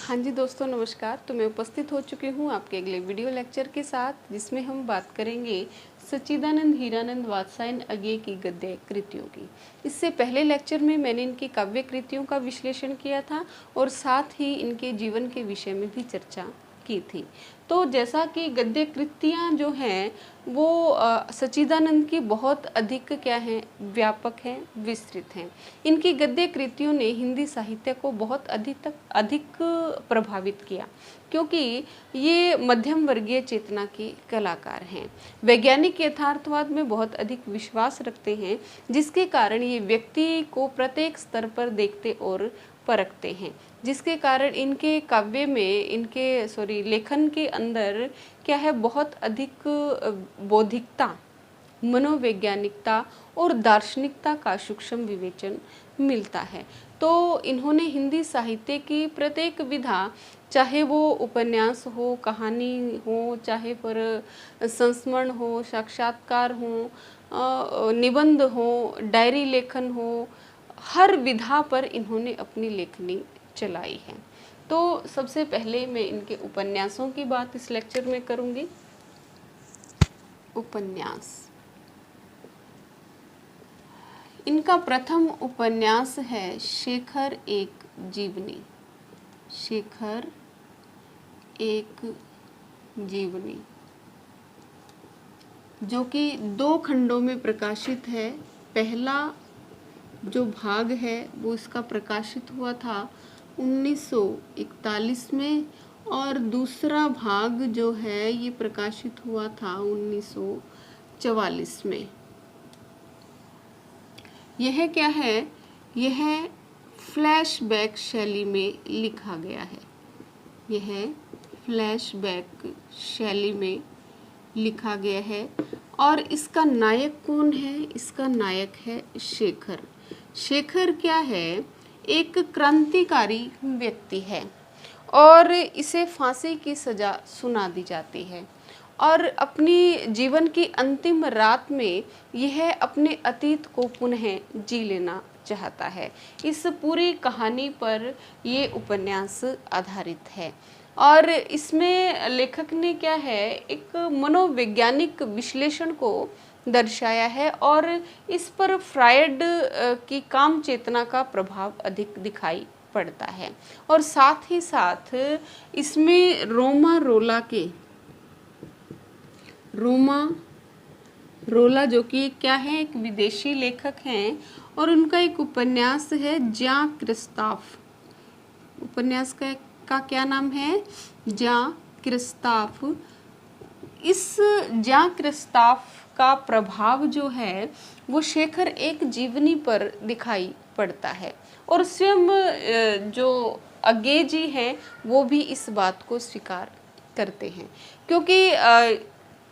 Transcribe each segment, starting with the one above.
हाँ जी दोस्तों, नमस्कार। तो मैं उपस्थित हो चुकी हूँ आपके अगले वीडियो लेक्चर के साथ, जिसमें हम बात करेंगे सच्चिदानंद हीरानंद वात्स्यायन अज्ञेय की गद्य कृतियों की। इससे पहले लेक्चर में मैंने इनकी काव्य कृतियों का विश्लेषण किया था और साथ ही इनके जीवन के विषय में भी चर्चा की थी। तो जैसा कि गद्य कृतियाँ जो हैं वो सच्चिदानंद की बहुत अधिक क्या हैं, व्यापक हैं, विस्तृत हैं। इनकी गद्य कृतियों ने हिंदी साहित्य को बहुत अधिक प्रभावित किया, क्योंकि ये मध्यम वर्गीय चेतना के कलाकार हैं। वैज्ञानिक यथार्थवाद में बहुत अधिक विश्वास रखते हैं, जिसके कारण ये व्यक्ति को प्रत्येक स्तर पर देखते और परखते हैं, जिसके कारण इनके काव्य में लेखन के अंदर क्या है, बहुत अधिक बौद्धिकता, मनोवैज्ञानिकता और दार्शनिकता का सूक्ष्म विवेचन मिलता है। तो इन्होंने हिंदी साहित्य की प्रत्येक विधा, चाहे वो उपन्यास हो, कहानी हो, चाहे पर संस्मरण हो, साक्षात्कार हो, निबंध हो, डायरी लेखन हो, हर विधा पर इन्होंने अपनी लेखनी चलाई है। तो सबसे पहले मैं इनके उपन्यासों की बात इस लेक्चर में करूँगी। उपन्यास, इनका प्रथम उपन्यास है शेखर एक जीवनी। शेखर एक जीवनी, जो कि 2 खंडों में प्रकाशित है। पहला जो भाग है वो इसका प्रकाशित हुआ था 1941 में, और दूसरा भाग जो है ये प्रकाशित हुआ था 1944 में। यह क्या है, यह फ्लैशबैक शैली में लिखा गया है। यह फ्लैशबैक शैली में लिखा गया है। और इसका नायक कौन है? इसका नायक है शेखर। शेखर क्या है, एक क्रांतिकारी व्यक्ति है और इसे फांसी की सजा सुना दी जाती है, और अपनी जीवन की अंतिम रात में यह अपने अतीत को पुनः जी लेना चाहता है। इस पूरी कहानी पर ये उपन्यास आधारित है, और इसमें लेखक ने क्या है, एक मनोवैज्ञानिक विश्लेषण को दर्शाया है, और इस पर फ्रायड की काम चेतना का प्रभाव अधिक दिखाई पड़ता है। और साथ ही साथ इसमें रोमा रोला जो कि क्या है, एक विदेशी लेखक हैं, और उनका एक उपन्यास है ज्यां क्रिस्ताफ। उपन्यास का क्या नाम है? ज्यां क्रिस्ताफ। इस ज्यां क्रिस्ताफ का प्रभाव जो है वो शेखर एक जीवनी पर दिखाई पड़ता है, और स्वयं जो अज्ञेय जी हैं वो भी इस बात को स्वीकार करते हैं, क्योंकि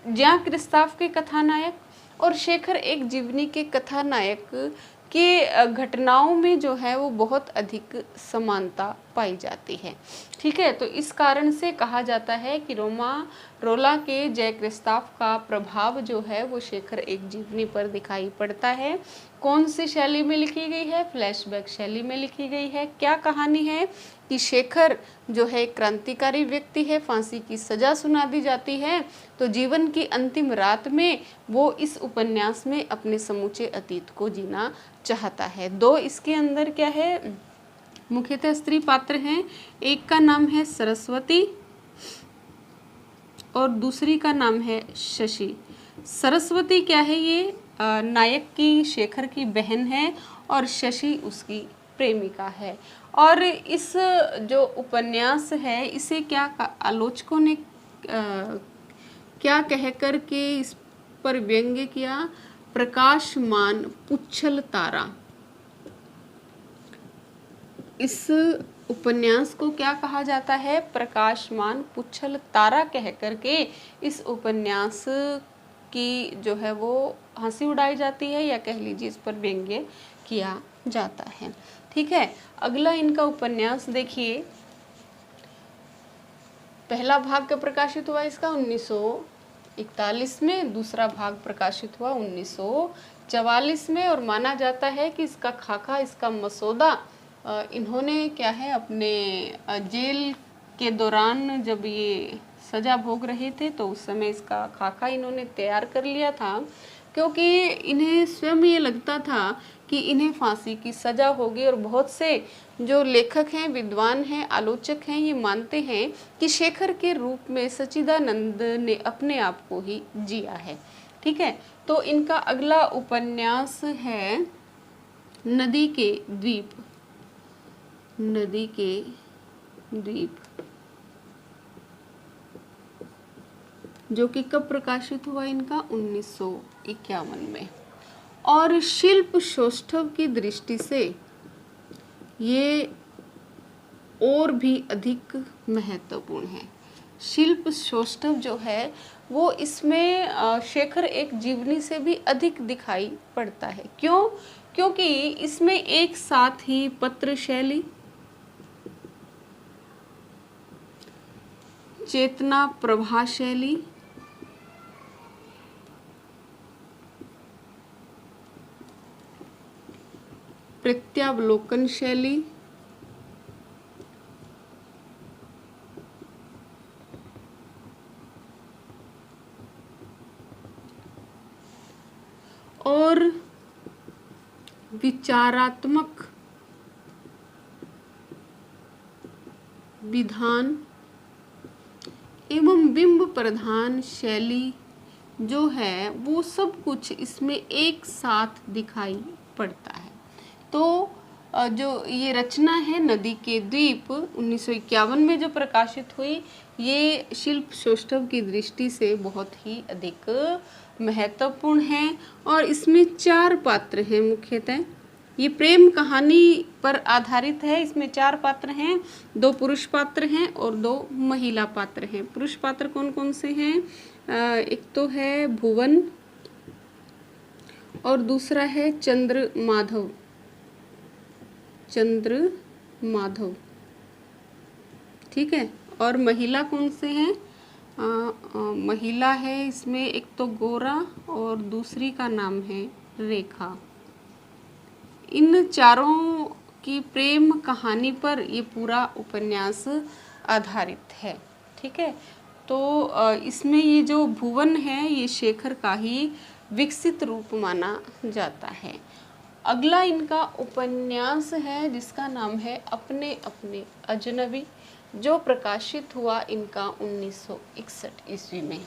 ज्यां क्रिस्ताफ के कथानायक और शेखर एक जीवनी के कथानायक के घटनाओं में जो है वो बहुत अधिक समानता पाई जाती है। ठीक है, तो इस कारण से कहा जाता है कि रोला के जय क्रिस्ताफ का प्रभाव जो है वो शेखर एक जीवनी पर दिखाई पड़ता है। कौन सी शैली में लिखी गई है? फ्लैशबैक शैली में लिखी गई है। क्या कहानी है कि शेखर जो है क्रांतिकारी व्यक्ति है, फांसी की सजा सुना दी जाती है, तो जीवन की अंतिम रात में वो इस उपन्यास में अपने समूचे अतीत को जीना चाहता है। 2 इसके अंदर क्या है, मुख्यतः स्त्री पात्र हैं। एक का नाम है सरस्वती और दूसरी का नाम है शशि। सरस्वती क्या है, ये नायक की, शेखर की बहन है, और शशि उसकी प्रेमिका है। और इस जो उपन्यास है इसे क्या आलोचकों ने क्या कहकर के इस पर व्यंग्य किया? प्रकाशमान पुच्छल तारा। इस उपन्यास को क्या कहा जाता है? प्रकाशमान पुच्छल तारा कह करके इस उपन्यास की जो है वो हंसी उड़ाई जाती है, या कह लीजिए इस पर व्यंग्य किया जाता है। ठीक है, अगला इनका उपन्यास देखिए। पहला भाग कब प्रकाशित हुआ इसका? 1941 में। दूसरा भाग प्रकाशित हुआ 1944 में, और माना जाता है कि इसका खाका, इसका मसौदा इन्होंने क्या है, अपने जेल के दौरान जब ये सजा भोग रहे थे तो उस समय इसका खाका इन्होंने तैयार कर लिया था, क्योंकि इन्हें स्वयं ये लगता था कि इन्हें फांसी की सजा होगी। और बहुत से जो लेखक हैं, विद्वान हैं, आलोचक हैं, ये मानते हैं कि शेखर के रूप में सच्चिदानंद ने अपने आप को ही जिया है। ठीक है, तो इनका अगला उपन्यास है नदी के द्वीप। नदी के द्वीप, जो कि कब प्रकाशित हुआ इनका? 1951 में। और शिल्प सौष्ठव की दृष्टि से ये और भी अधिक महत्वपूर्ण है। शिल्प सौष्ठव जो है वो इसमें शेखर एक जीवनी से भी अधिक दिखाई पड़ता है। क्यों? क्योंकि इसमें एक साथ ही पत्र शैली, चेतना प्रभा शैली, प्रत्यावलोकन शैली, और विचारात्मक विधान एवं बिंब प्रधान शैली जो है वो सब कुछ इसमें एक साथ दिखाई पड़ता है। तो जो ये रचना है नदी के द्वीप 1951 में जो प्रकाशित हुई, ये शिल्प सौष्ठव की दृष्टि से बहुत ही अधिक महत्वपूर्ण है। और इसमें 4 पात्र हैं मुख्यतः। ये प्रेम कहानी पर आधारित है। इसमें 4 पात्र हैं, 2 पुरुष पात्र हैं और 2 महिला पात्र हैं। पुरुष पात्र कौन कौन से हैं? एक तो है भुवन और दूसरा है चंद्र माधव। चंद्र माधव, ठीक है। और महिला कौन से हैं? महिला है इसमें एक तो गोरा और दूसरी का नाम है रेखा। इन चारों की प्रेम कहानी पर ये पूरा उपन्यास आधारित है। ठीक है, तो इसमें ये जो भुवन है ये शेखर का ही विकसित रूप माना जाता है। अगला इनका उपन्यास है जिसका नाम है अपने अपने अजनबी, जो प्रकाशित हुआ इनका 1961 ईस्वी में।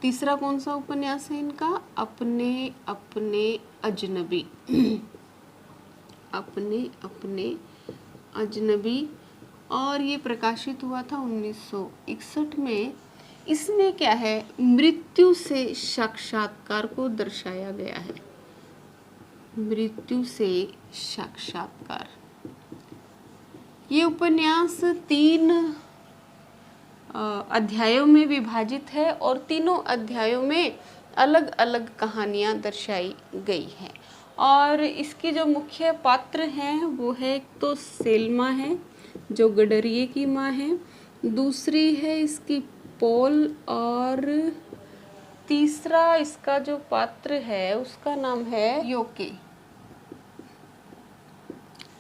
तीसरा कौन सा उपन्यास है इनका? अपने अपने अजनबी। अपने अपने अजनबी, और ये प्रकाशित हुआ था 1961 में। इसमें क्या है? मृत्यु से साक्षात्कार को दर्शाया गया है। मृत्यु से साक्षात्कार। ये उपन्यास 3 अध्यायों में विभाजित है और तीनों अध्यायों में अलग अलग कहानियां दर्शाई गई हैं। और इसकी जो मुख्य पात्र हैं वो है, एक तो सेल्मा है जो गडरिये की माँ है, दूसरी है इसकी पॉल, और तीसरा इसका जो पात्र है उसका नाम है योके।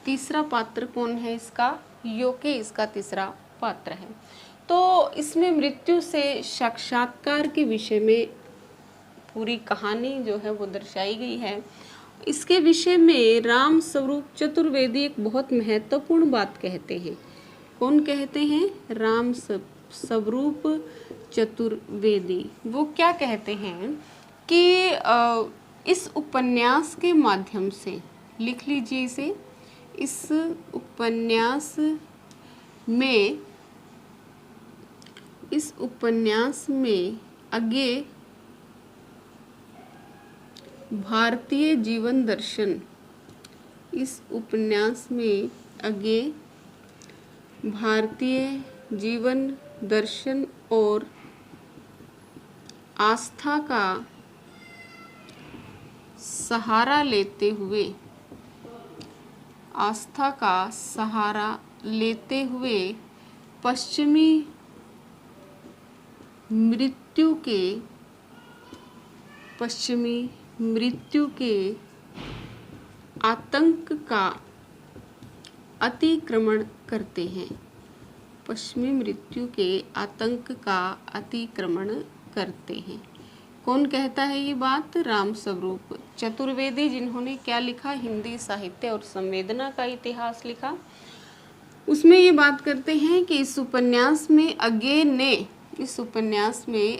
तीसरा पात्र कौन है इसका? योके इसका तीसरा पात्र है। तो इसमें मृत्यु से साक्षात्कार के विषय में पूरी कहानी जो है वो दर्शाई गई है। इसके विषय में राम स्वरूप चतुर्वेदी एक बहुत महत्वपूर्ण बात कहते हैं। कौन कहते हैं? राम स्वरूप चतुर्वेदी। वो क्या कहते हैं कि इस उपन्यास के माध्यम से, लिख लीजिए इसे, इस उपन्यास में आगे भारतीय जीवन दर्शन, इस उपन्यास में आगे भारतीय जीवन दर्शन और आस्था का सहारा लेते हुए पश्चिमी मृत्यु के आतंक का अतिक्रमण करते हैं। पश्चिमी मृत्यु के आतंक का अतिक्रमण करते हैं। कौन कहता है ये बात? राम स्वरूप चतुर्वेदी, जिन्होंने क्या लिखा? हिंदी साहित्य और संवेदना का इतिहास लिखा। उसमें ये बात करते हैं कि इस उपन्यास में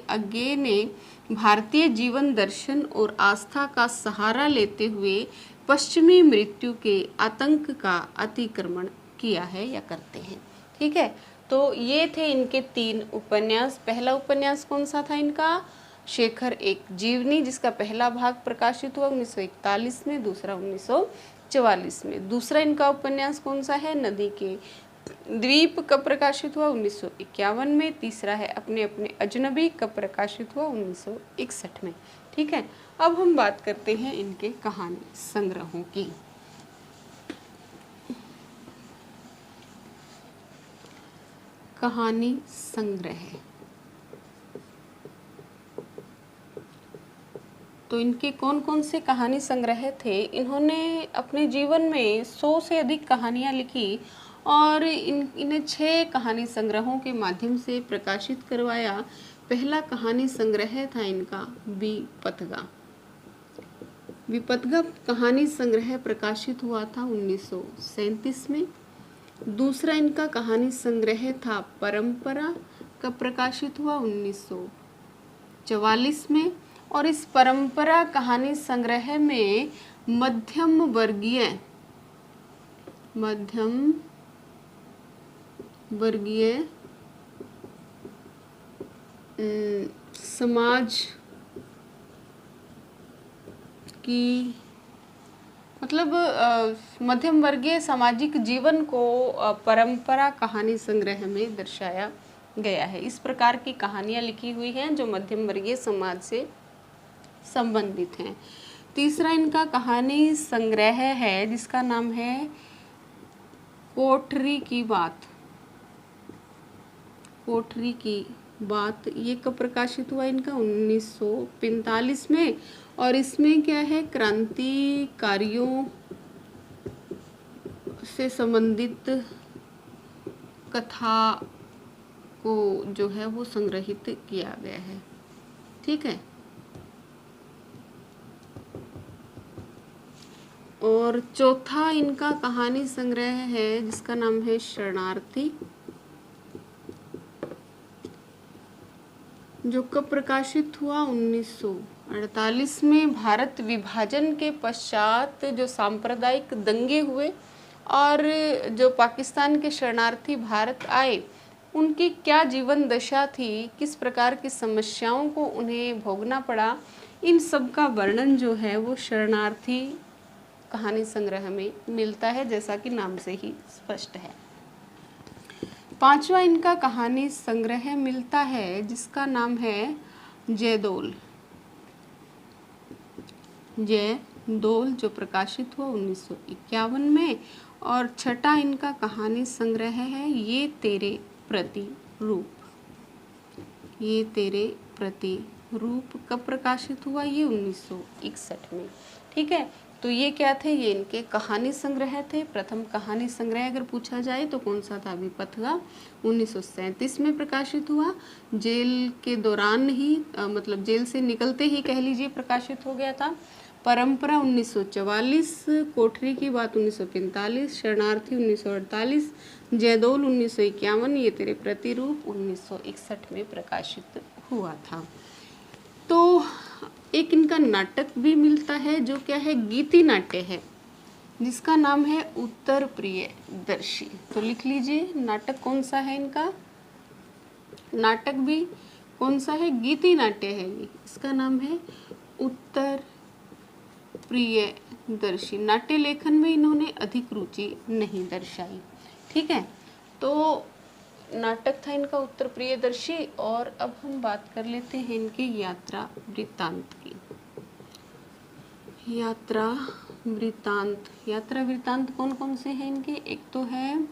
अज्ञे ने भारतीय जीवन दर्शन और आस्था का सहारा लेते हुए पश्चिमी मृत्यु के आतंक का अतिक्रमण किया है या करते हैं। ठीक है, तो ये थे इनके 3 उपन्यास। पहला उपन्यास कौन सा था इनका? शेखर एक जीवनी, जिसका पहला भाग प्रकाशित हुआ 1941 में, दूसरा 1944 में। दूसरा इनका उपन्यास कौन सा है? नदी के द्वीप, कब प्रकाशित हुआ? 1951 में। तीसरा है अपने अपने अजनबी, कब प्रकाशित हुआ? 1961 में। ठीक है, अब हम बात करते हैं इनके कहानी संग्रहों की। कहानी संग्रह, तो इनके कौन कौन से कहानी संग्रह थे? इन्होंने अपने जीवन में 100 से अधिक कहानियाँ लिखी और इन्हें 6 कहानी संग्रहों के माध्यम से प्रकाशित करवाया। पहला कहानी संग्रह था इनका विपथगा। विपथगा कहानी संग्रह प्रकाशित हुआ था 1937 में। दूसरा इनका कहानी संग्रह था परंपरा, कब प्रकाशित हुआ? 1944 में। और इस परंपरा कहानी संग्रह में मध्यम वर्गीय समाज की, मतलब मध्यम वर्गीय सामाजिक जीवन को परंपरा कहानी संग्रह में दर्शाया गया है। इस प्रकार की कहानियाँ लिखी हुई हैं जो मध्यम वर्गीय समाज से संबंधित हैं। तीसरा इनका कहानी संग्रह है जिसका नाम है कोठरी की बात। कोठरी की बात, ये कब प्रकाशित हुआ इनका? 1945 में। और इसमें क्या है? क्रांतिकारियों से संबंधित कथा को जो है वो संग्रहित किया गया है। ठीक है, और चौथा इनका कहानी संग्रह है जिसका नाम है शरणार्थी, जो कब प्रकाशित हुआ? 1948 में। भारत विभाजन के पश्चात जो सांप्रदायिक दंगे हुए और जो पाकिस्तान के शरणार्थी भारत आए, उनकी क्या जीवन दशा थी, किस प्रकार की समस्याओं को उन्हें भोगना पड़ा, इन सब का वर्णन जो है वो शरणार्थी कहानी संग्रह में मिलता है, जैसा कि नाम से ही स्पष्ट है। पांचवा इनका कहानी संग्रह मिलता है जिसका नाम है जयदोल, जो प्रकाशित हुआ 1951 में। और छठा इनका कहानी संग्रह है ये तेरे प्रतिरूप, कब प्रकाशित हुआ? ये 1961 में। ठीक है, तो ये क्या थे? ये इनके कहानी संग्रह थे। प्रथम कहानी संग्रह अगर पूछा जाए तो कौन सा था? विपथगा, 1937 में प्रकाशित हुआ। जेल के दौरान ही मतलब जेल से निकलते ही कह लीजिए प्रकाशित हो गया था। परंपरा 1944, कोठरी की बात 1945, शरणार्थी 1948, जयदोल 1951, ये तेरे प्रतिरूप 1961 में प्रकाशित हुआ था। तो एक इनका नाटक भी मिलता है जो क्या है? गीति नाट्य है, जिसका नाम है उत्तर प्रियदर्शी। तो लिख लीजिए नाटक कौन सा है इनका? नाटक भी कौन सा है? गीति नाट्य है ये, इसका नाम है उत्तर प्रियदर्शी। नाट्य लेखन में इन्होंने अधिक रुचि नहीं दर्शाई। ठीक है, तो नाटक था इनका उत्तर प्रियदर्शी। और अब हम बात कर लेते हैं इनके यात्रा वृत्तांत की। यात्रा वृत्तांत कौन कौन से हैं इनके? एक तो है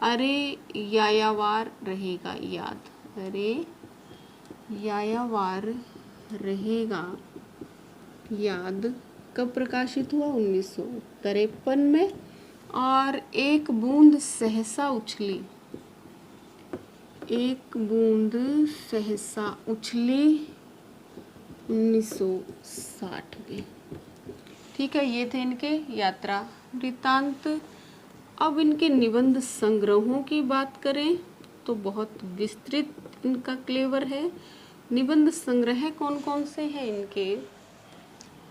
अरे यायावार रहेगा याद, अरे यायावार रहेगा याद, कब प्रकाशित हुआ? 1953 में। और एक बूंद सहसा उछली, एक बूंद सहसा उछली 1960 में। ठीक है, ये थे इनके यात्रा वृत्तांत। अब इनके निबंध संग्रहों की बात करें तो बहुत विस्तृत इनका क्लेवर है। निबंध संग्रह कौन कौन से हैं इनके?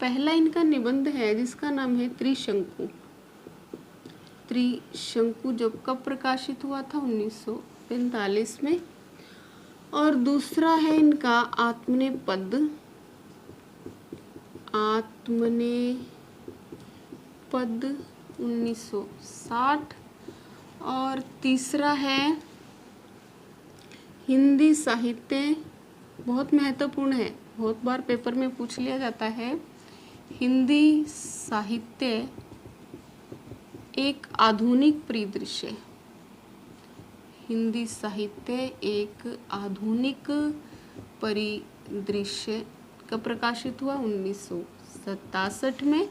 पहला इनका निबंध है जिसका नाम है त्रिशंकु। त्रिशंकु जो कब प्रकाशित हुआ था? 1945 में। और दूसरा है इनका आत्मनेपद। आत्मनेपद 1960। और तीसरा है हिंदी साहित्य, बहुत महत्वपूर्ण है, बहुत बार पेपर में पूछ लिया जाता है। हिंदी साहित्य एक आधुनिक परिदृश्य। हिंदी साहित्य एक आधुनिक परिदृश्य कब प्रकाशित हुआ? 1967 में।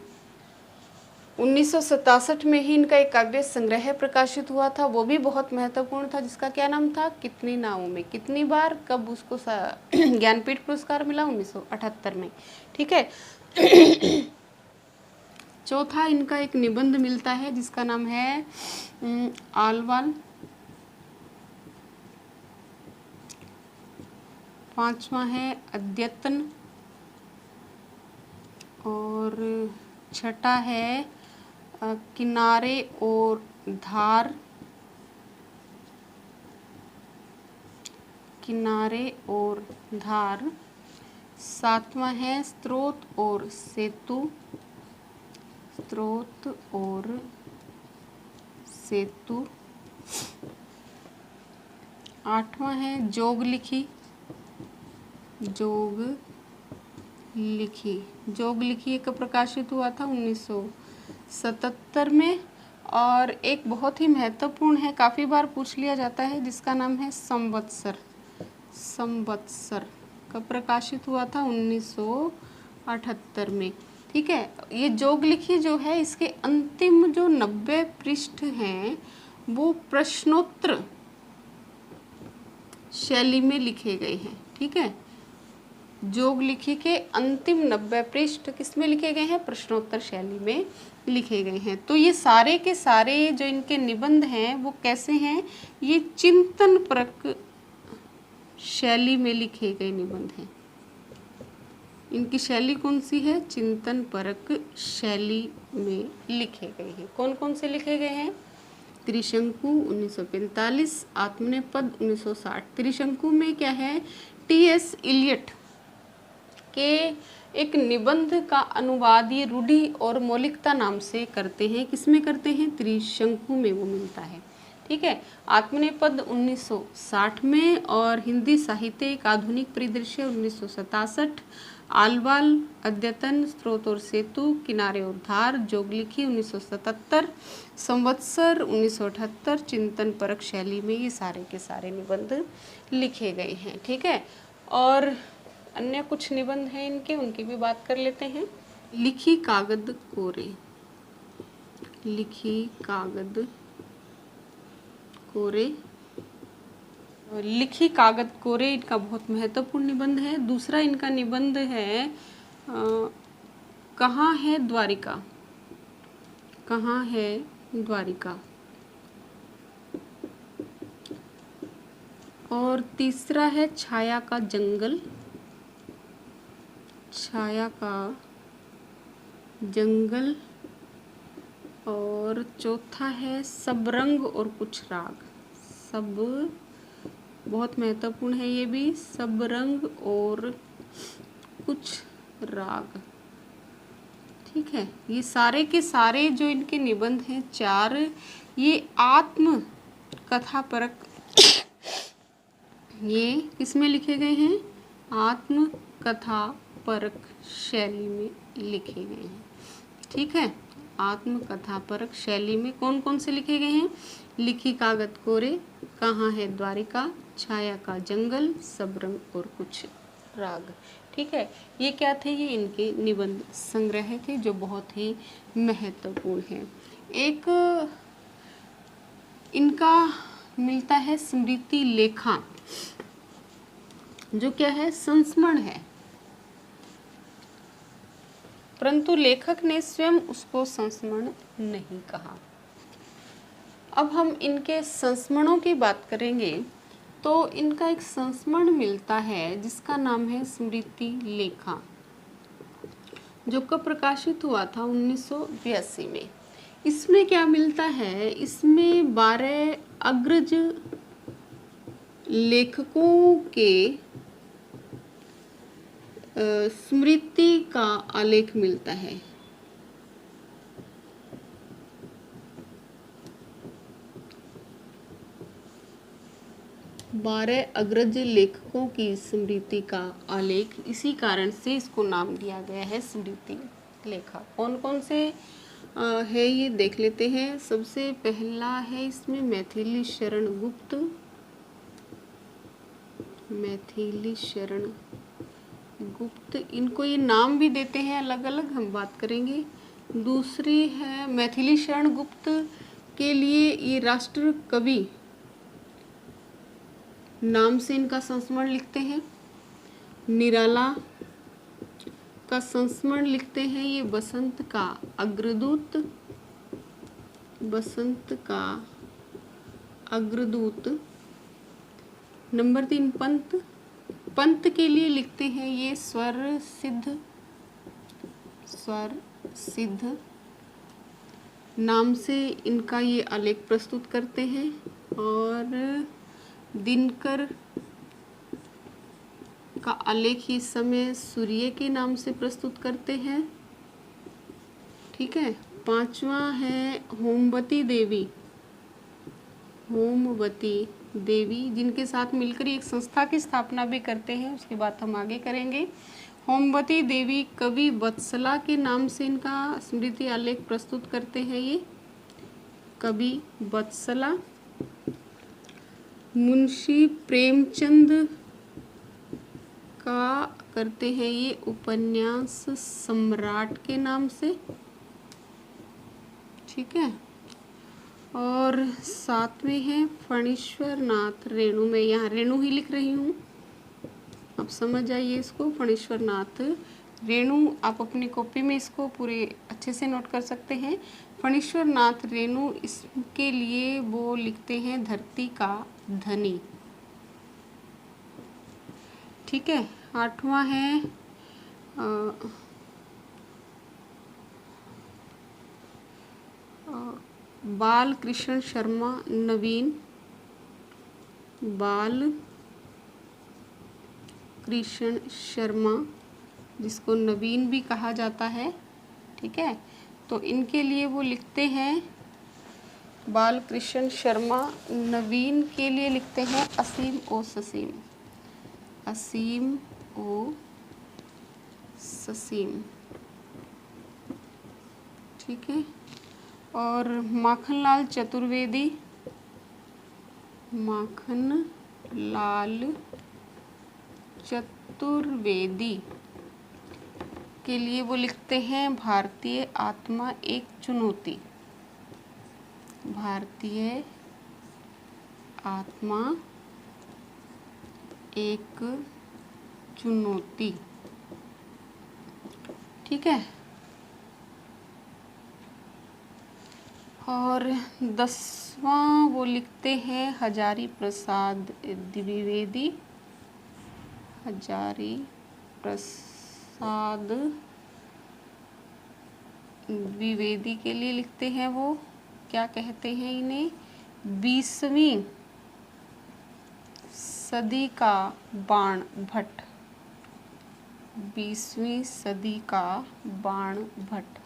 1967 में ही इनका एक काव्य संग्रह प्रकाशित हुआ था, वो भी बहुत महत्वपूर्ण था, जिसका क्या नाम था? कितनी नावों में कितनी बार। कब उसको ज्ञानपीठ पुरस्कार मिला? 1978 में। ठीक है। चौथा इनका एक निबंध मिलता है जिसका नाम है आलवाल। पांचवा है अद्यतन। और छठा है किनारे और धार। किनारे और धार। सातवां है स्रोत और सेतु। स्रोत और सेतु। आठवां है जोग लिखी। जोग लिखी। जोग लिखी कब प्रकाशित हुआ था? 1977 में। और एक बहुत ही महत्वपूर्ण है, काफ़ी बार पूछ लिया जाता है, जिसका नाम है संवत्सर। संवत्सर कब प्रकाशित हुआ था? 1978 में। ठीक है। ये जोग लिखी जो है, इसके अंतिम जो 90 पृष्ठ हैं वो प्रश्नोत्तर शैली में लिखे गए हैं। ठीक है। जोग लिखी के अंतिम 90 पृष्ठ किस में लिखे गए हैं? प्रश्नोत्तर शैली में लिखे गए हैं। तो ये सारे के सारे जो इनके निबंध हैं वो कैसे हैं? ये चिंतन परक शैली में लिखे गए निबंध हैं। इनकी शैली कौन सी है? चिंतन परक शैली में लिखे गए हैं। कौन कौन से लिखे गए हैं? त्रिशंकु 1945, आत्मनेपद 1960। त्रिशंकु में क्या है? टी.एस. इलियट के एक निबंध का अनुवाद ये रूढ़ि और मौलिकता नाम से करते हैं। किसमें करते हैं? त्रिशंकु में वो मिलता है। ठीक है। आत्मनेपद 1960 में और हिंदी साहित्य एक आधुनिक परिदृश्य 1967। आलवाल, अद्यतन, स्रोत और सेतु, किनारे और धार, जोगलिखी 1977, संवत्सर 1978, चिंतन परक शैली में ये सारे के सारे निबंध लिखे गए हैं। ठीक है। और अन्य कुछ निबंध हैं इनके, उनकी भी बात कर लेते हैं। लिखी कागद कोरे। लिखी कागद कोरे। लिखी कागद कोरे इनका बहुत महत्वपूर्ण निबंध है। दूसरा इनका निबंध है कहाँ है द्वारिका। कहाँ है द्वारिका। और तीसरा है छाया का जंगल। छाया का जंगल। और चौथा है सब रंग और कुछ राग। सब बहुत महत्वपूर्ण है ये भी, सब रंग और कुछ राग। ठीक है। ये सारे के सारे जो इनके निबंध हैं चार, ये आत्म कथा परक, ये किसमें लिखे गए हैं? आत्म कथा परक शैली में लिखे गए हैं। ठीक है। आत्मकथा परक शैली में कौन कौन से लिखे गए हैं? लिखी कागद कोरे, कहाँ है द्वारिका, छाया का जंगल, सब रंग और कुछ राग। ठीक है। ये क्या थे? ये इनके निबंध संग्रह थे जो बहुत ही महत्वपूर्ण है। एक इनका मिलता है स्मृति लेखा। जो क्या है, संस्मरण है, परंतु लेखक ने स्वयं उसको संस्मरण नहीं कहा। अब हम इनके संस्मरणों की बात करेंगे तो इनका एक संस्मरण मिलता है जिसका नाम है स्मृति लेखा, जो कब प्रकाशित हुआ था 1982 में। इसमें क्या मिलता है, इसमें 12 अग्रज लेखकों के स्मृति का आलेख मिलता है। बारह अग्रज लेखकों की स्मृति का आलेख, इसी कारण से इसको नाम दिया गया है स्मृति लेखा। कौन कौन से है ये देख लेते हैं। सबसे पहला है इसमें मैथिली शरण गुप्त, मैथिली शरण गुप्त, इनको ये नाम भी देते हैं अलग अलग, हम बात करेंगे। दूसरी है मैथिली शरण गुप्त के लिए ये राष्ट्र कवि नाम से इनका संस्मरण लिखते हैं। निराला का संस्मरण लिखते हैं ये बसंत का अग्रदूत, बसंत का अग्रदूत। नंबर 3 पंत, पंत के लिए लिखते हैं ये स्वर सिद्ध, स्वर सिद्ध नाम से इनका ये आलेख प्रस्तुत करते हैं। और दिनकर का आलेख इस समय सूर्य के नाम से प्रस्तुत करते हैं। ठीक है। 5वां है होमवती देवी, होमवती देवी जिनके साथ मिलकर एक संस्था की स्थापना भी करते हैं, उसकी बात हम आगे करेंगे। होमवती देवी कवि वत्सला के नाम से इनका स्मृति आलेख प्रस्तुत करते हैं ये कवि वत्सला। मुंशी प्रेमचंद का करते हैं ये उपन्यास सम्राट के नाम से। ठीक है। और 7वें है फणीश्वर नाथ रेणु, में यहाँ रेणु ही लिख रही हूँ, अब समझ जाइए इसको। फणीश्वर नाथ रेणु, आप अपनी कॉपी में इसको पूरे अच्छे से नोट कर सकते हैं। फणीश्वर नाथ रेणु, इसके लिए वो लिखते हैं धरती का धनी। ठीक है। 8वां है बाल कृष्ण शर्मा नवीन, बाल कृष्ण शर्मा जिसको नवीन भी कहा जाता है। ठीक है। तो इनके लिए वो लिखते हैं, बाल कृष्ण शर्मा नवीन के लिए लिखते हैं असीम ओ ससीम, असीम ओ ससीम। ठीक है। और माखनलाल चतुर्वेदी, माखन लाल चतुर्वेदी के लिए वो लिखते हैं भारतीय आत्मा एक चुनौती, भारतीय आत्मा एक चुनौती। ठीक है। और 10वां वो लिखते हैं हजारी प्रसाद द्विवेदी, हजारी प्रसाद द्विवेदी के लिए लिखते हैं वो, क्या कहते हैं इन्हें, 20वीं सदी का बाण भट्ट, 20वीं सदी का बाण भट्ट।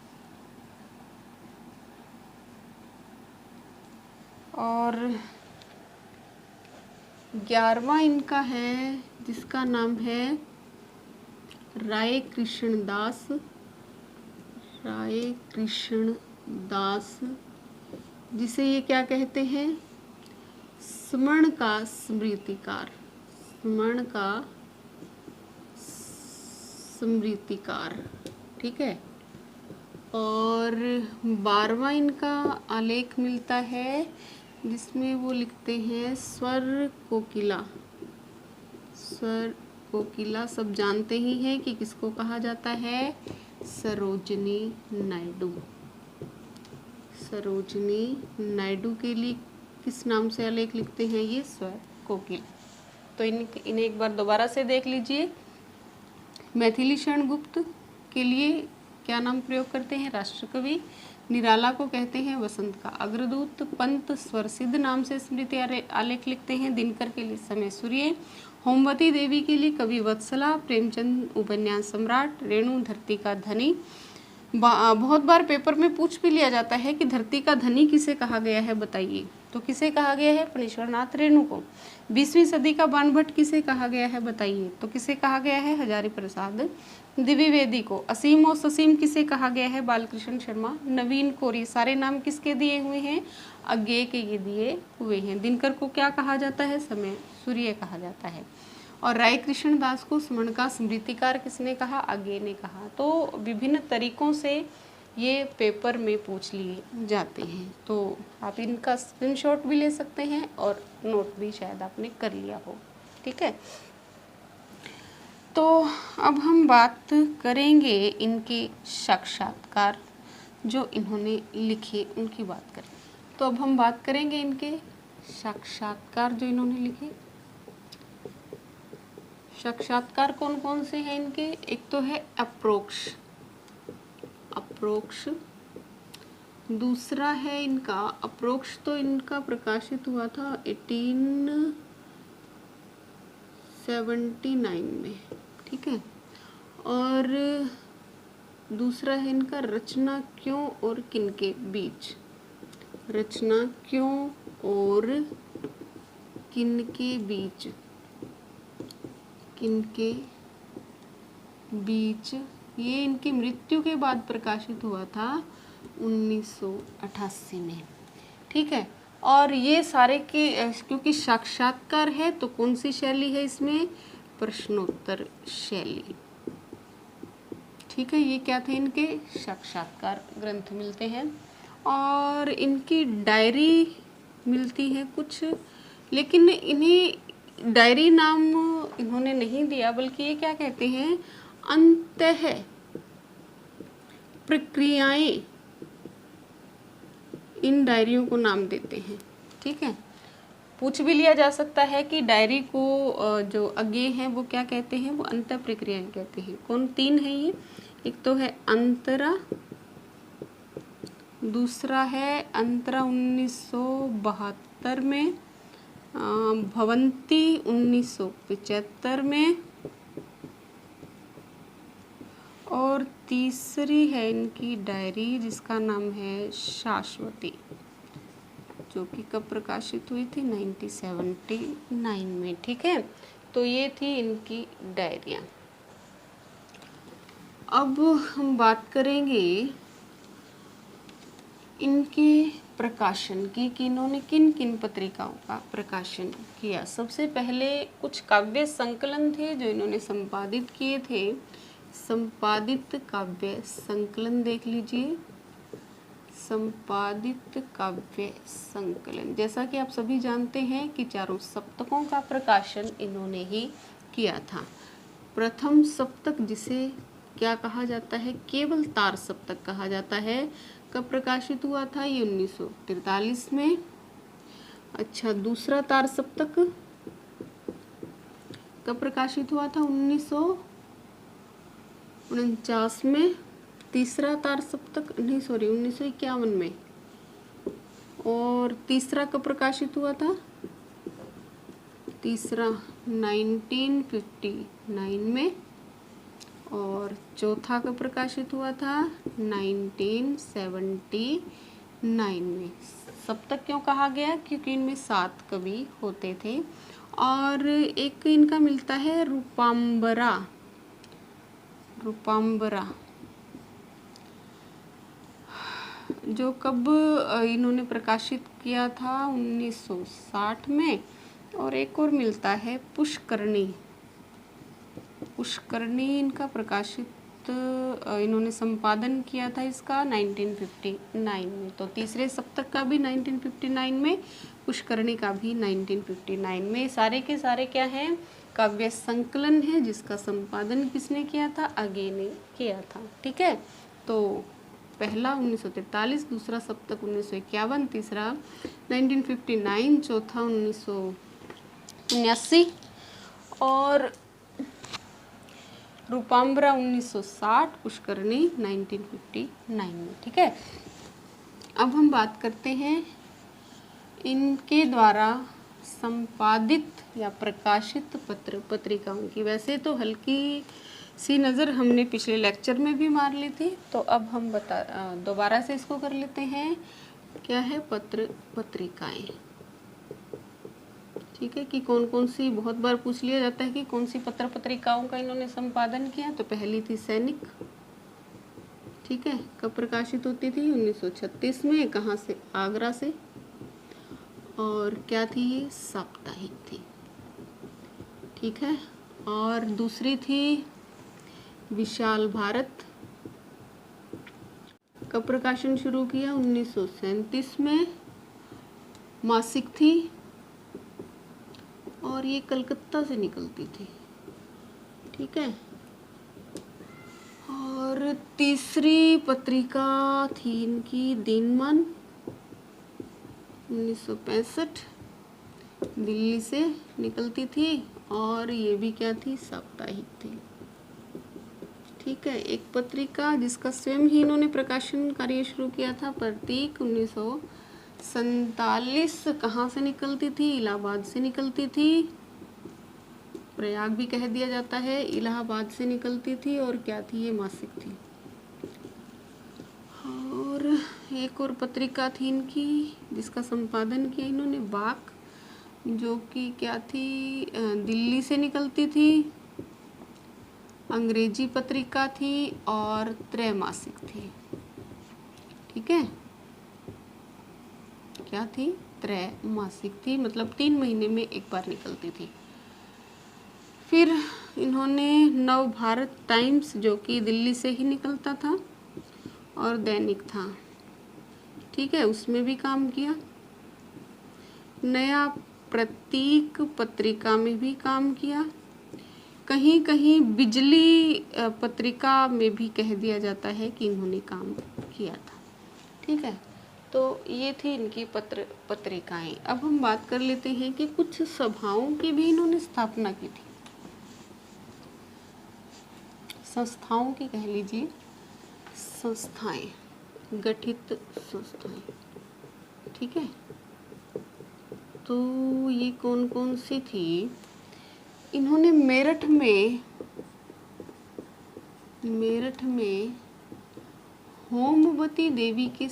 और 11वां इनका है जिसका नाम है राय कृष्ण दास, राय कृष्ण दास, जिसे ये क्या कहते हैं, स्मरण का स्मृतिकार, स्मरण का स्मृतिकार। ठीक है। और 12वां इनका आलेख मिलता है जिसमें वो लिखते हैं स्वर कोकिला, स्वर कोकिला सब जानते ही हैं कि किसको कहा जाता है, सरोजिनी नायडू। सरोजिनी नायडू के लिए किस नाम से आलेख लिखते हैं ये, स्वर कोकिला। तो इन्हें एक बार दोबारा से देख लीजिए। मैथिली शरण गुप्त के लिए क्या नाम प्रयोग करते हैं, राष्ट्रकवि। निराला को कहते हैं वसंत का अग्रदूत। पंत स्वरसिद्ध नाम से स्मृति आलेख लिखते हैं। दिनकर के लिए समय सूर्य। होमवती देवी के लिए कवि वत्सला। प्रेमचंद उपन्यास सम्राट। रेणु धरती का धनी। बहुत बार पेपर में पूछ भी लिया जाता है कि धरती का धनी किसे कहा गया है, बताइए। तो किसे कहा गया है, फणीश्वरनाथ रेणु को। 20वीं सदी का बाणभट्ट किसे कहा गया है, बताइए। तो किसे कहा गया है, हजारी प्रसाद द्विवेदी को। असीम और ससीम किसे कहा गया है, बालकृष्ण शर्मा। नवीन कोरी, सारे नाम किसके दिए हुए हैं, अज्ञेय के ये दिए हुए हैं। दिनकर को क्या कहा जाता है, समय सूर्य कहा जाता है। और राय कृष्ण दास को स्वर्ण का स्मृतिकार किसने कहा, अज्ञेय ने कहा। तो विभिन्न तरीकों से ये पेपर में पूछ लिए जाते हैं। तो आप इनका स्क्रीनशॉट भी ले सकते हैं और नोट भी शायद आपने कर लिया हो, ठीक है। तो अब हम बात करेंगे इनके साक्षात्कार जो इन्होंने लिखे, उनकी बात करें। तो अब हम बात करेंगे इनके साक्षात्कार जो इन्होंने लिखे। साक्षात्कार कौन कौन से हैं इनके, एक तो है अप्रोक्ष। दूसरा है इनका अप्रोक्ष, तो इनका प्रकाशित हुआ था 1879 में, ठीक है। और दूसरा है इनका रचना क्यों और किनके बीच। रचना क्यों और किनके बीच, किनके बीच, ये इनकी मृत्यु के बाद प्रकाशित हुआ था 1988 में, ठीक है। और ये सारे के क्योंकि साक्षात्कार है तो कौन सी शैली है इसमें, प्रश्नोत्तर शैली, ठीक है। ये क्या थे, इनके साक्षात्कार ग्रंथ मिलते हैं। और इनकी डायरी मिलती है कुछ, लेकिन इन्हें डायरी नाम इन्होंने नहीं दिया, बल्कि ये क्या कहते हैं, अंतः प्रक्रियाएं, इन डायरियों को नाम देते हैं, ठीक है। पूछ भी लिया जा सकता है कि डायरी को जो अज्ञेय हैं वो क्या कहते हैं, वो अंतः प्रक्रियाएं कहते हैं। कौन, तीन है ये, एक तो है अंतरा, दूसरा है अंतरा 1972 में, भवंती 1975 में, और तीसरी है इनकी डायरी जिसका नाम है शाश्वती, जो कि कब प्रकाशित हुई थी, 1979 में, ठीक है। तो ये थी इनकी डायरियाँ। अब हम बात करेंगे इनके प्रकाशन की कि इन्होंने किन किन पत्रिकाओं का प्रकाशन किया। सबसे पहले कुछ काव्य संकलन थे जो इन्होंने संपादित किए थे। संपादित काव्य संकलन देख लीजिए, संपादित काव्य संकलन। जैसा कि आप सभी जानते हैं कि चारों सप्तकों का प्रकाशन इन्होंने ही किया था। प्रथम सप्तक जिसे क्या कहा जाता है, केवल तार सप्तक कहा जाता है, कब प्रकाशित हुआ था, ये 1943 में। अच्छा, दूसरा तार सप्तक कब प्रकाशित हुआ था, 1949 में। तीसरा तार सप्तक 1951 में। और तीसरा कब प्रकाशित हुआ था, तीसरा 1959 में। और चौथा कब प्रकाशित हुआ था, 1979 में। सप्तक क्यों कहा गया, क्योंकि इनमें 7 कवि होते थे। और एक इनका मिलता है रूपांबरा, रूपांबरा जो कब इन्होंने प्रकाशित किया था, 1960 में। और एक और मिलता है पुष्करणी, पुष्करणी इनका प्रकाशित इन्होंने संपादन किया था इसका 1959 में। तो तीसरे सप्तक का भी 1959 में, पुष्करणी का भी 1959 में। सारे के सारे क्या हैं, काव्य संकलन है जिसका संपादन किसने किया था? अगे ने किया था। ठीक है, तो पहला 1943, दूसरा सप्तक 1951, तीसरा 1959, चौथा 1979 और रूपाम्बरा 1960, पुष्करणी 1959 में। ठीक है, अब हम बात करते हैं इनके द्वारा संपादित या प्रकाशित पत्र पत्रिकाओं की। वैसे तो हल्की सी नज़र हमने पिछले लेक्चर में भी मार ली थी, तो अब हम दोबारा से इसको कर लेते हैं। क्या है? पत्र पत्रिकाएं। ठीक है, कि कौन कौन सी, बहुत बार पूछ लिया जाता है कि कौन सी पत्र पत्रिकाओं का इन्होंने संपादन किया। तो पहली थी सैनिक। ठीक है, कब प्रकाशित होती थी? 1936 में। कहाँ से? आगरा से। और क्या थी ये? साप्ताहिक थी। ठीक है, और दूसरी थी विशाल भारत। कब प्रकाशन शुरू किया? 1937 में। मासिक थी और ये कलकत्ता से निकलती थी। ठीक है, और तीसरी पत्रिका थी इनकी दिनमान, 1965, दिल्ली से निकलती थी और ये भी क्या थी? साप्ताहिक थी। ठीक है, एक पत्रिका जिसका स्वयं ही इन्होंने प्रकाशन कार्य शुरू किया था, प्रतीक, 1947। कहाँ से निकलती थी? इलाहाबाद से निकलती थी। प्रयाग भी कह दिया जाता है, इलाहाबाद से निकलती थी। और क्या थी? ये मासिक थी। और एक और पत्रिका थी इनकी जिसका संपादन किया इन्होंने, बाक, जो कि क्या थी? दिल्ली से निकलती थी। अंग्रेजी पत्रिका थी और त्रैमासिक थी। ठीक है, क्या थी? त्रैमासिक थी, मतलब 3 महीने में एक बार निकलती थी। फिर इन्होंने नव भारत टाइम्स, जो कि दिल्ली से ही निकलता था और दैनिक था। ठीक है, उसमें भी काम किया। नया प्रतीक पत्रिका में भी काम किया। कहीं कहीं बिजली पत्रिका में भी कह दिया जाता है कि इन्होंने काम किया था। ठीक है, तो ये थी इनकी पत्रिकाएं। अब हम बात कर लेते हैं कि कुछ सभाओं की भी इन्होंने स्थापना की थी, संस्थाओं की कह लीजिए, संस्थाएं, गठित संस्थाएं। ठीक है, तो ये कौन कौन सी थी? इन्होंने मेरठ में होमवती देवी के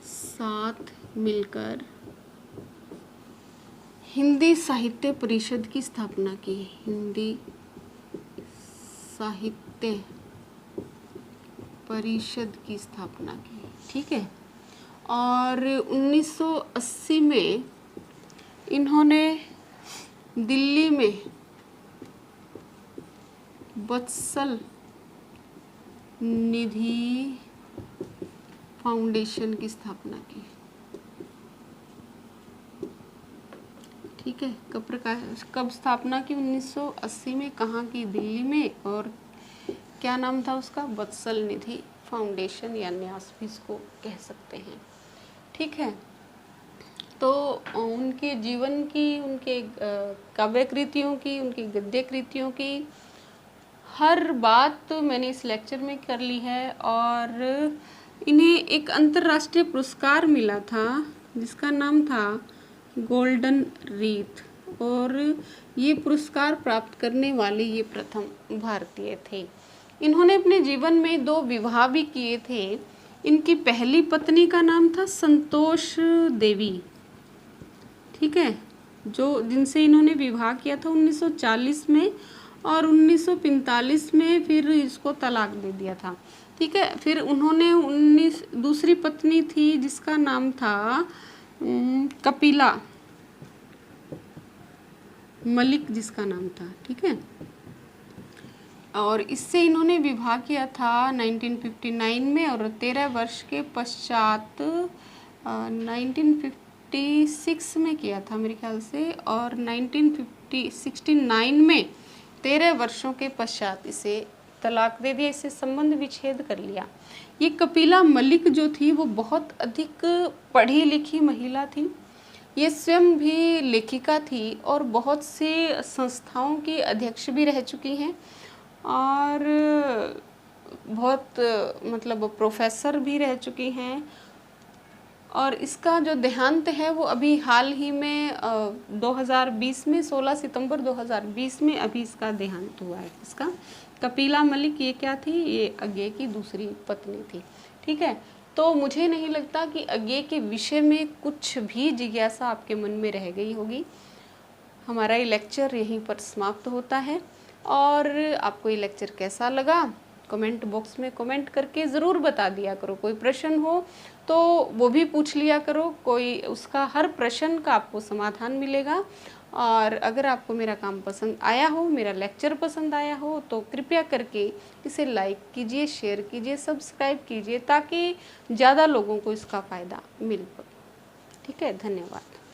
साथ मिलकर हिंदी साहित्य परिषद की स्थापना की। हिंदी साहित्य परिषद की स्थापना की। ठीक है, और 1980 में इन्होंने दिल्ली में वत्सल निधि फाउंडेशन की स्थापना की। ठीक है, कब स्थापना की? 1980 में। कहाँ की? दिल्ली में। और क्या नाम था उसका? वत्सल निधि फाउंडेशन या न्यास भी इसको कह सकते हैं। ठीक है, तो उनके जीवन की, उनके काव्य कृतियों की, उनकी गद्य कृतियों की हर बात मैंने इस लेक्चर में कर ली है। और इन्हें एक अंतर्राष्ट्रीय पुरस्कार मिला था जिसका नाम था गोल्डन रीथ, और ये पुरस्कार प्राप्त करने वाले ये प्रथम भारतीय थे। इन्होंने अपने जीवन में 2 विवाह भी किए थे। इनकी पहली पत्नी का नाम था संतोष देवी। ठीक है, जिनसे इन्होंने विवाह किया था 1940 में, और 1945 में फिर इसको तलाक दे दिया था। ठीक है, फिर उन्होंने दूसरी पत्नी थी जिसका नाम था कपिला मलिक, जिसका नाम था। ठीक है, और इससे इन्होंने विवाह किया था 1959 में, और 13 वर्ष के पश्चात 1950 1956 में किया था मेरे ख्याल से, और 1969 में 13 वर्षों के पश्चात इसे तलाक दे दिया, इससे संबंध विच्छेद कर लिया। ये कपिला मलिक जो थी वो बहुत अधिक पढ़ी लिखी महिला थी। ये स्वयं भी लेखिका थी और बहुत सी संस्थाओं की अध्यक्ष भी रह चुकी हैं, और बहुत मतलब प्रोफेसर भी रह चुकी हैं। और इसका जो देहांत है वो अभी हाल ही में 2020 में 16 सितंबर 2020 में अभी इसका देहांत हुआ है। इसका कपिला मलिक ये क्या थी, ये अज्ञे की दूसरी पत्नी थी। ठीक है, तो मुझे नहीं लगता कि अज्ञे के विषय में कुछ भी जिज्ञासा आपके मन में रह गई होगी। हमारा ये लेक्चर यहीं पर समाप्त होता है। और आपको ये लेक्चर कैसा लगा कमेंट बॉक्स में कमेंट करके ज़रूर बता दिया करो। कोई प्रश्न हो तो वो भी पूछ लिया करो, कोई उसका हर प्रश्न का आपको समाधान मिलेगा। और अगर आपको मेरा काम पसंद आया हो, मेरा लेक्चर पसंद आया हो, तो कृपया करके इसे लाइक कीजिए, शेयर कीजिए, सब्सक्राइब कीजिए, ताकि ज़्यादा लोगों को इसका फ़ायदा मिल पाए। ठीक है, धन्यवाद।